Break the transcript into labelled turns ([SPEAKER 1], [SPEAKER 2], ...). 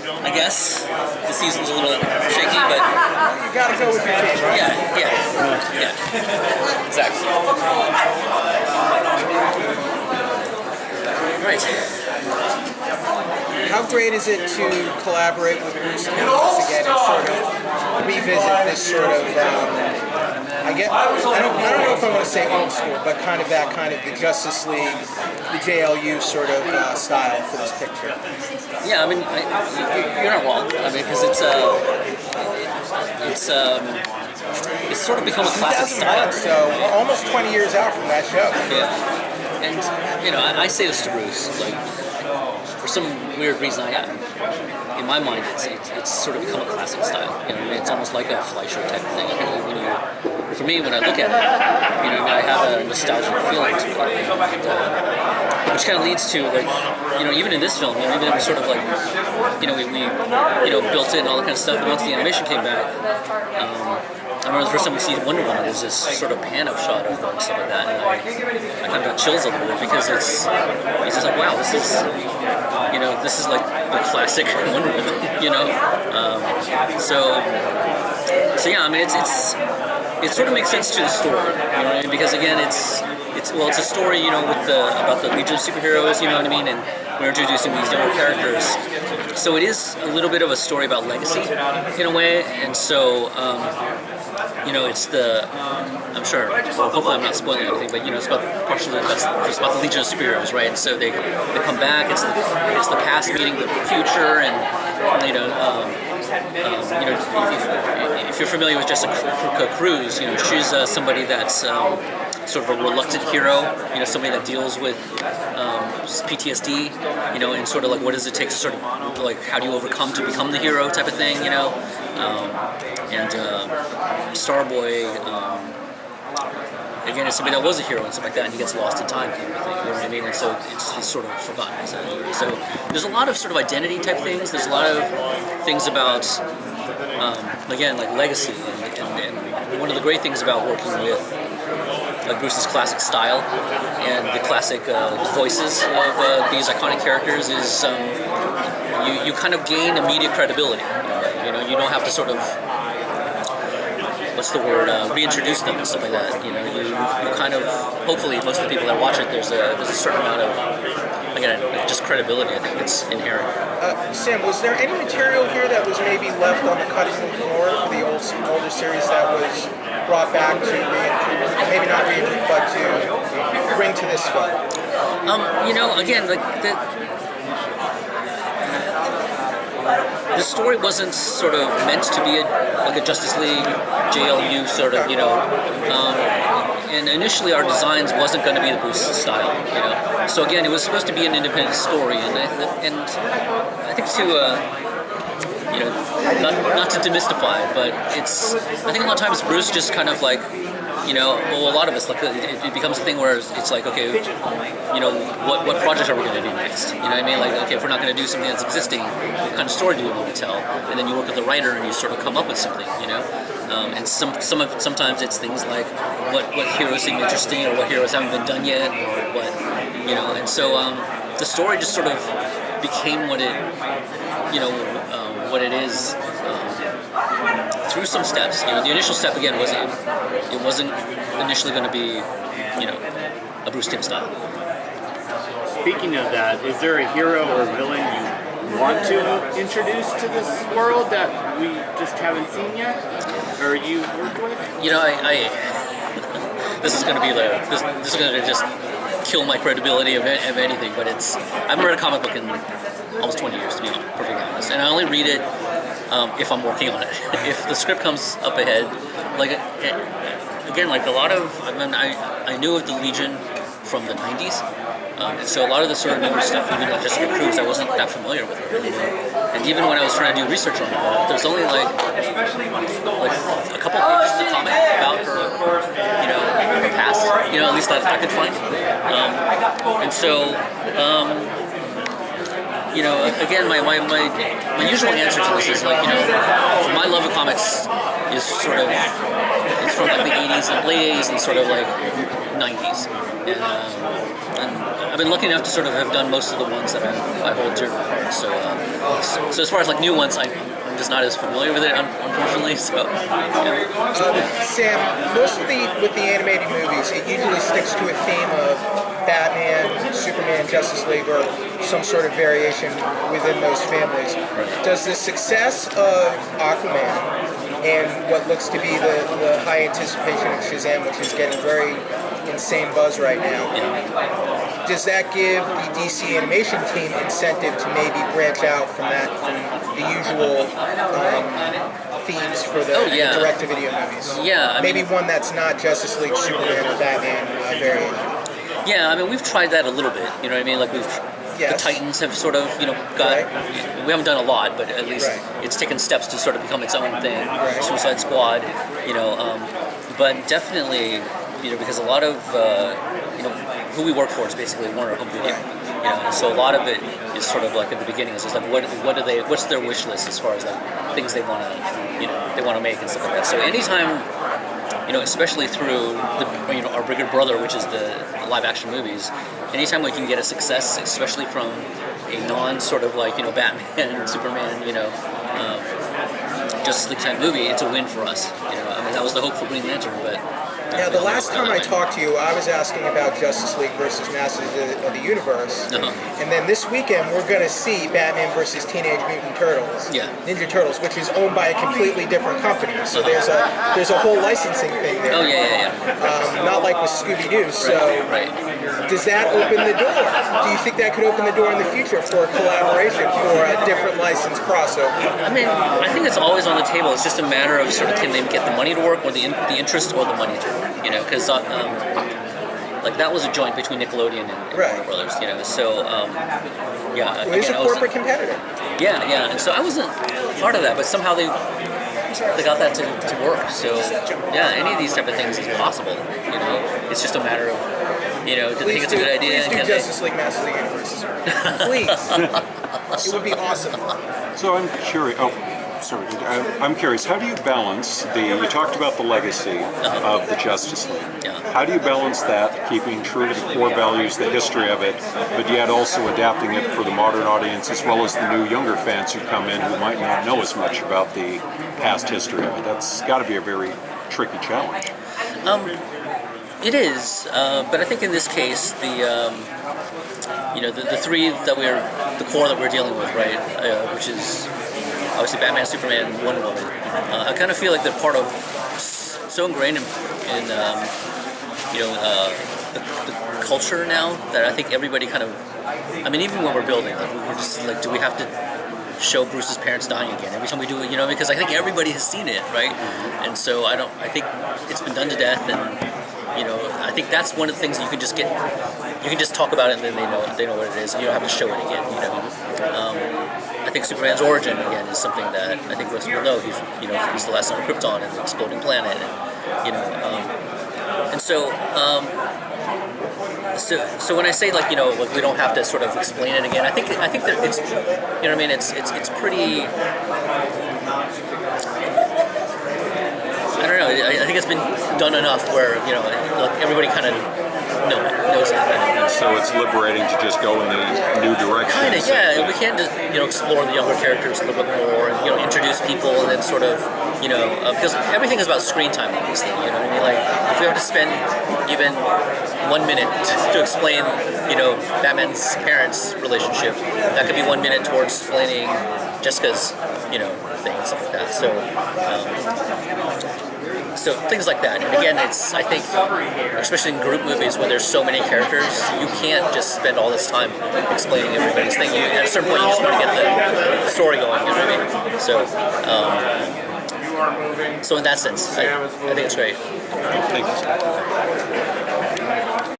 [SPEAKER 1] I guess. The season's a little shaky, but
[SPEAKER 2] You gotta go with your team, right?
[SPEAKER 1] yeah. Exactly. Right.
[SPEAKER 2] How great is it to collaborate with Bruce Timm once again and sort of revisit this sort of, I don't know if I want to say old school, but kind of that kind of the Justice League, the JLU sort of style for this picture.
[SPEAKER 1] Yeah, I mean, you're not wrong. I mean, because it's sort of become a classic style.
[SPEAKER 2] So almost 20 years out from that show.
[SPEAKER 1] Yeah, and I say this to Bruce, like, for some weird reason, in my mind, it's sort of become a classic style. It's almost like a Fleischer type of thing. For me, when I look at it, I have a nostalgic feeling to it, which kind of leads to, like, even in this film, even we sort of like, we built in all that kind of stuff. And once the animation came back, I remember the first time we see Wondercon, there's this sort of pan-up shot of them and stuff like that, and I kind of got chills a little bit because it's just like, wow, this is like the classic Wonder Woman, So yeah, I mean, it sort of makes sense to the story, you know what I mean? Because again, it's a story, about the Legion of Superheroes, you know what I mean? And we're introducing these younger characters. So it is a little bit of a story about legacy in a way, and so it's I'm sure, well, hopefully I'm not spoiling anything, but it's about it's about the Legion of Superheroes, right? And so they come back. It's the past meeting the future, and if you're familiar with Jessica Cruz, she's somebody that's sort of a reluctant hero, somebody that deals with PTSD, and sort of like what does it take to sort of like how do you overcome to become the hero type of thing, and Starboy, again, it's somebody that was a hero and stuff like that, and he gets lost in time, kind of thing, you know what I mean? And so he's sort of forgotten as a hero. So there's a lot of sort of identity type things. There's a lot of things about, again, like legacy, and one of the great things about working with like Bruce's classic style and the classic voices of these iconic characters is you kind of gain immediate credibility. You don't have to sort of, what's the word, reintroduce them and stuff like that. You kind of, hopefully most of the people that watch it, there's a certain amount of, again, just credibility, I think, that's inherent.
[SPEAKER 2] Sam, was there any material here that was maybe left on the cutting room floor for the older series that was brought back to maybe not reintroduce, but to bring to this film?
[SPEAKER 1] Again, like the story wasn't sort of meant to be like a Justice League, JLU sort of, and initially our designs wasn't going to be the Bruce style, So again, it was supposed to be an independent story, and I think to not to demystify, but I think a lot of times Bruce just kind of like, a lot of us, like, it becomes a thing where it's like, okay, what project are we going to do next? You know what I mean? Like, okay, if we're not going to do something that's existing, what kind of story do we want to tell? And then you work with the writer and you sort of come up with something, And sometimes it's things like what heroes seem interesting, or what heroes haven't been done yet, or what, And so the story just sort of became what it is. Through some steps, the initial step again wasn't initially going to be, a Bruce Timm style.
[SPEAKER 3] Speaking of that, is there a hero or villain you want to introduce to this world that we just haven't seen yet, or you worked with?
[SPEAKER 1] This is going to be this is going to just kill my credibility of anything, but I haven't read a comic book in almost 20 years, to be perfectly honest, and I only read it if I'm working on it. If the script comes up ahead, like again, like a lot of, I knew of the Legion from the 90s, and so a lot of the sort of newer stuff, even like Jessica Cruz, I wasn't that familiar with her. And even when I was trying to do research on her, there's only like a couple pages in the comic about her, her past, at least that I could find. And so. Again, my usual answer to this is like, my love of comics is sort of, it's from like the 80s and late 80s and sort of like '90s, and I've been lucky enough to sort of have done most of the ones that I hold dear to my heart. So as far as like new ones, I'm just not as familiar with it, unfortunately. So, yeah.
[SPEAKER 2] Sam, most of with the animated movies, it usually sticks to a theme of Batman, Superman, Justice League, or some sort of variation within those families.
[SPEAKER 1] Right.
[SPEAKER 2] Does the success of Aquaman and what looks to be the high anticipation of Shazam, which is getting very insane buzz right now, does that give the DC animation team incentive to maybe branch out from the usual themes for the direct-to-video movies?
[SPEAKER 1] Yeah, I
[SPEAKER 2] maybe
[SPEAKER 1] mean,
[SPEAKER 2] one that's not Justice League, Superman, or Batman variation.
[SPEAKER 1] Yeah, I mean, we've tried that a little bit. You know what I mean? Like the Titans have sort of, got. Right. We haven't done a lot, but at least it's taken steps to sort of become its own thing.
[SPEAKER 2] Right.
[SPEAKER 1] Suicide Squad, but definitely, because a lot of, who we work for is basically Warner Home Video.
[SPEAKER 2] Right.
[SPEAKER 1] So a lot of it is sort of like at the beginning is just like what's their wish list as far as like things they want to make and stuff like that. So anytime, especially through our bigger brother, which is the live action movies, anytime we can get a success, especially from a non sort of like Batman and Superman, Justice League type movie, it's a win for us. I mean that was the hope for Green Lantern, but.
[SPEAKER 2] Now, the last time I talked to you, I was asking about Justice League versus Masters of the Universe. And then this weekend, we're going to see Batman versus Teenage Mutant Turtles, Ninja Turtles, which is owned by a completely different company. So there's a whole licensing thing there.
[SPEAKER 1] Oh, yeah.
[SPEAKER 2] Not like with Scooby-Doo. So does that open the door? Do you think that could open the door in the future for a collaboration for a different license crossover?
[SPEAKER 1] I mean, I think it's always on the table. It's just a matter of sort of can they get the money to work, or the interest, or the money to work. Because like that was a joint between Nickelodeon and Warner Brothers. So
[SPEAKER 2] It's a corporate competitor.
[SPEAKER 1] Yeah, and so I wasn't part of that, but somehow they got that to work. So any of these type of things is possible. It's just a matter of do they think it's a good idea?
[SPEAKER 2] Please do Justice League Masters of the Universe. Please, it would be awesome.
[SPEAKER 4] So I'm curious. I'm curious, how do you balance you talked about the legacy of the Justice League. How do you balance that, keeping true to the core values, the history of it, but yet also adapting it for the modern audience as well as the new younger fans who come in who might not know as much about the past history of it? That's got to be a very tricky challenge.
[SPEAKER 1] It is, but I think in this case, the three that the core that we're dealing with, right, which is obviously Batman, Superman, Wonder Woman. I kind of feel like they're part of so ingrained in the culture now that I think everybody kind of. I mean, even when we're building, like we're just like, do we have to show Bruce's parents dying again every time we do it? Because I think everybody has seen it, right? And so I think it's been done to death, and I think that's one of the things that you can just talk about it, and then they know what it is. You don't have to show it again. I think Superman's origin again is something that I think most people know. He's the last son of Krypton and the exploding planet, and so when I say like like we don't have to sort of explain it again, I think that it's it's pretty. I don't know. I think it's been done enough where like everybody kind of knows it.
[SPEAKER 4] So it's liberating to just go in the new direction.
[SPEAKER 1] Kind of, yeah. We can't just explore the younger characters a little bit more, and introduce people, and then sort of because everything is about screen time, obviously. You know what I mean? Like if we have to spend even 1 minute to explain Batman's parents' relationship, that could be 1 minute towards explaining Jessica's thing and stuff like that. So things like that. And again, I think, especially in group movies where there's so many characters, you can't just spend all this time explaining everybody's thing. At a certain point, you just want to get the story going, you know what I mean? So in that sense, I think it's great.
[SPEAKER 4] Thank you.